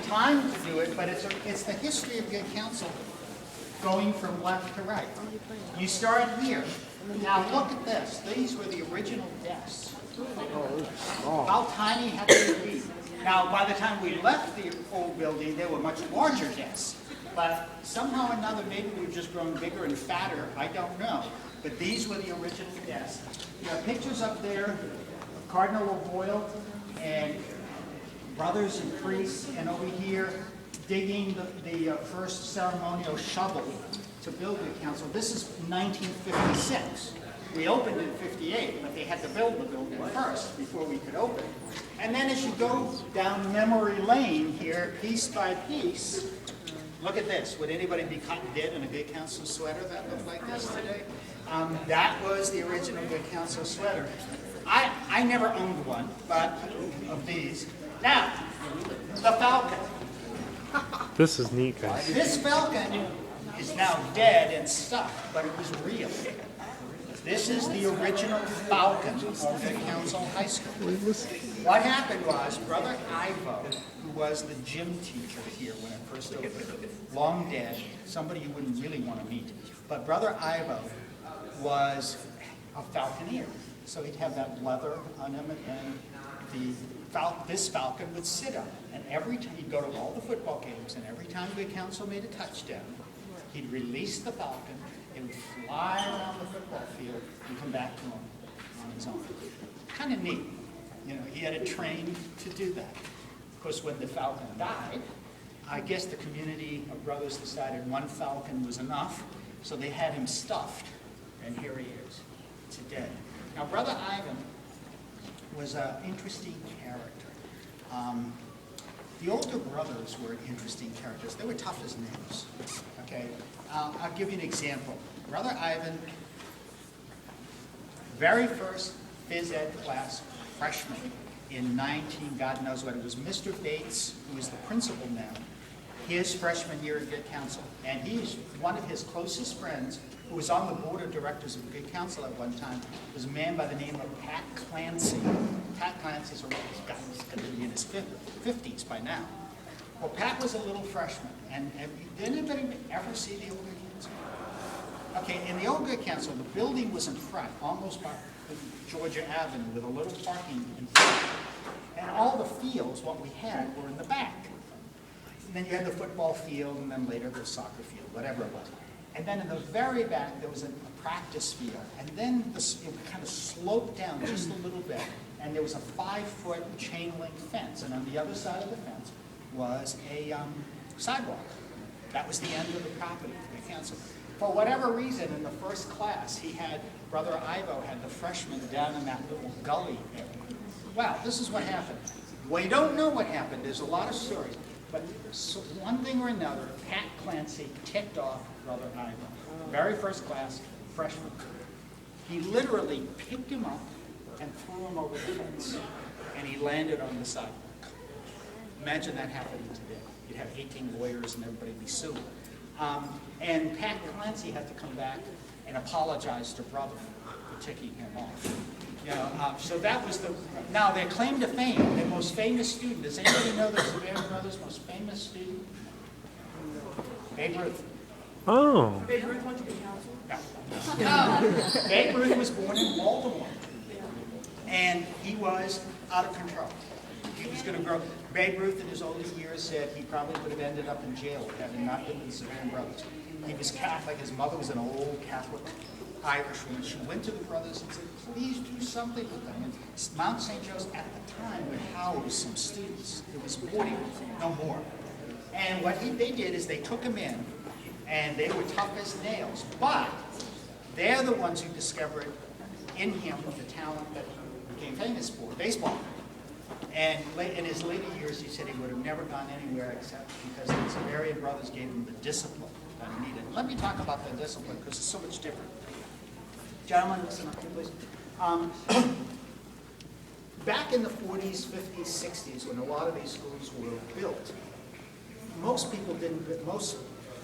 time to do it, but it's the history of good counsel going from left to right. You start here. Now look at this. These were the original desks. How tiny had they been? Now, by the time we left the old building, they were much larger desks. But somehow or another, maybe we've just grown bigger and fatter. I don't know. But these were the original desks. You have pictures up there of Cardinal O'Boyle and brothers and priests, and over here digging the first ceremonial shovel to build the council. This is 1956. We opened in 58, but they had to build the building first before we could open. And then as you go down memory lane here, piece by piece, look at this. Would anybody be caught dead in a Good Counsel sweater that looked like this today? That was the original Good Counsel sweater. I never owned one, but of these. Now, the Falcon. This is neat, guys. This Falcon is now dead and stuffed, but it was real. This is the original Falcon of Good Counsel High School. What happened was, Brother Ivo, who was the gym teacher here when it first opened, long dead, somebody you wouldn't really want to meet, but Brother Ivo was a falconeer. So he'd have that leather on him, and this Falcon would sit on it. And every time, he'd go to all the football games, and every time Good Counsel made a touchdown, he'd release the Falcon, it would fly around the football field and come back to him on his own. Kind of neat. You know, he had it trained to do that. Of course, when the Falcon died, I guess the community of brothers decided one Falcon was enough, so they had him stuffed, and here he is today. Now, Brother Ivan was an interesting character. The older brothers were interesting characters. They were tough as nails. Okay, I'll give you an example. Brother Ivan, very first phys ed class, freshman in 19, God knows what, it was Mr. Bates, who is the principal now, his freshman year at Good Counsel. And he's one of his closest friends, who was on the board of directors of Good Counsel at one time, was a man by the name of Pat Clancy. Pat Clancy's a guy who's going to be in his 50s by now. Well, Pat was a little freshman, and did anybody ever see the old Good Counsel? Okay, in the old Good Counsel, the building was in front, almost by Georgia Avenue, with a little parking in front. And all the fields, what we had, were in the back. And then you had the football field, and then later the soccer field, whatever it was. And then in the very back, there was a practice field. And then it kind of sloped down just a little bit, and there was a 5-foot chain link fence. And on the other side of the fence was a sidewalk. That was the end of the property of the council. For whatever reason, in the first class, Brother Ivo had the freshmen down in that little gully area. Well, this is what happened. We don't know what happened. There's a lot of stories. But one thing or another, Pat Clancy ticked off Brother Ivo. Very first class, freshman. He literally picked him up and threw him over the fence. And he landed on the sidewalk. Imagine that happening today. You'd have 18 lawyers and everybody be sued. And Pat Clancy had to come back and apologize to Brother for ticking him off. You know, so that was now their claim to fame, their most famous student. Does anybody know the Savannah Brothers' most famous student? Babe Ruth. Oh. Babe Ruth went to Good Counsel? No. Babe Ruth was born in Baltimore. And he was out of control. He was going to grow. Babe Ruth in his older years said he probably would have ended up in jail had it not been for the Savannah Brothers. He was Catholic. His mother was an old Catholic Irish woman. She went to the brothers and said, please do something with them. And Mount St. Joe's at the time would house some students. It was 40, no more. And what they did is they took him in, and they were tough as nails. But they're the ones who discovered in him the talent that he became famous for, baseball. And in his later years, he said he would have never gone anywhere except because the Savarian brothers gave him the discipline that he needed. Let me talk about the discipline because it's so much different. Gentlemen, listen up, please. Back in the 40s, 50s, 60s, when a lot of these schools were built, most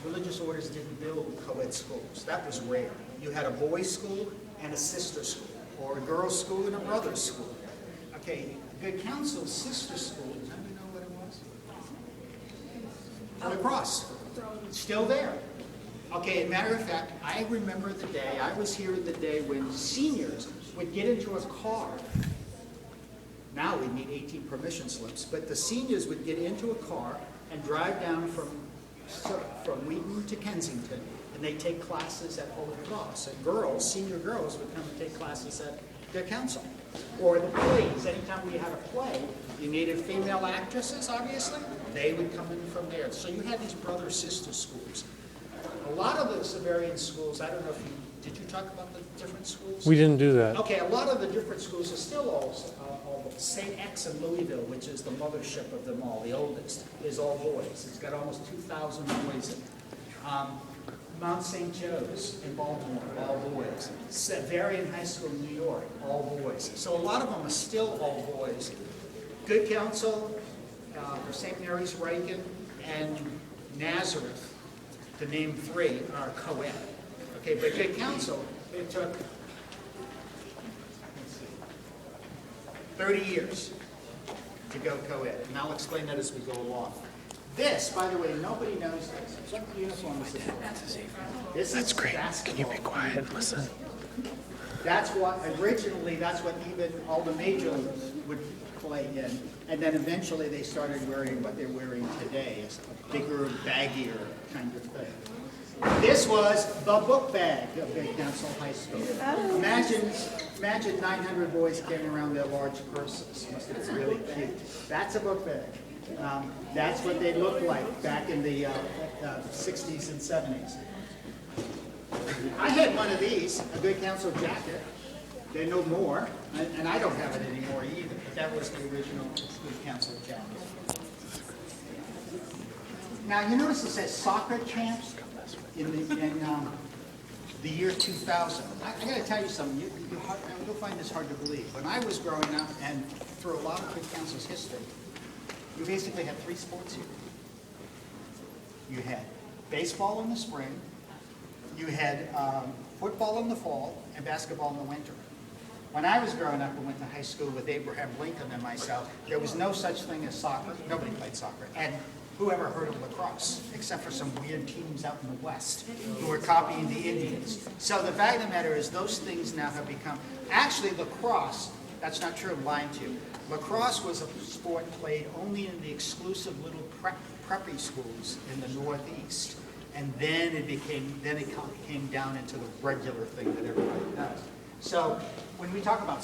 religious orders didn't build co-ed schools. That was rare. You had a boys' school and a sister school, or a girls' school and a brothers' school. Okay, Good Counsel's sister school, does anybody know what it was? lacrosse. Still there. Okay, as a matter of fact, I remember the day, I was here in the day when seniors would get into a car. Now we need 18 permission slips, but the seniors would get into a car and drive down from Wheaton to Kensington, and they take classes at Holy Cross. And girls, senior girls, would come and take classes at their council. Or the plays, anytime we had a play, you needed female actresses, obviously, they would come in from there. So you had these brother-sister schools. A lot of the Severian schools, I don't know if you, did you talk about the different schools? We didn't do that. Okay, a lot of the different schools are still all St. X in Louisville, which is the mothership of them all, the oldest, is all boys. It's got almost 2,000 boys in it. Mount St. Joe's in Baltimore, all boys. Severian High School in New York, all boys. So a lot of them are still all boys. Good Counsel, St. Mary's Reagan, and Nazareth, to name three, are co-ed. Okay, but Good Counsel, it took 30 years to go co-ed, and I'll explain that as we go along. This, by the way, nobody knows this. What uniform is this? This That's is great. basketball. Can you be quiet and listen? That's what, originally, that's what even all the major leagues would play in. And then eventually they started wearing what they're wearing today, a bigger, baggier kind of thing. This was the book bag of Good Counsel High School. Imagine 900 boys carrying around their large purses. Must have been really cute. That's a book bag. That's what they looked like back in the 60s and 70s. I had one of these, a Good Counsel jacket. They're no more, and I don't have it anymore either, but that was the original Good Counsel jacket. Now, you notice it says soccer champs in the year 2000. I got to tell you something. You'll find this hard to believe. When I was growing up, and through a lot of Good Counsel's history, you basically had three sports here. You had baseball in the spring, you had football in the fall, and basketball in the winter. When I was growing up and went to high school with Abraham Lincoln and myself, there was no such thing as soccer. Nobody played soccer. And who ever heard of lacrosse, except for some weird teams out in the West who were copying the Indians. So the fact of the matter is those things now have become, actually lacrosse, that's not true, I'm lying to you. Lacrosse was a sport played only in the exclusive little preppy schools in the Northeast. And then it came down into the regular thing that everybody does. So when we talk about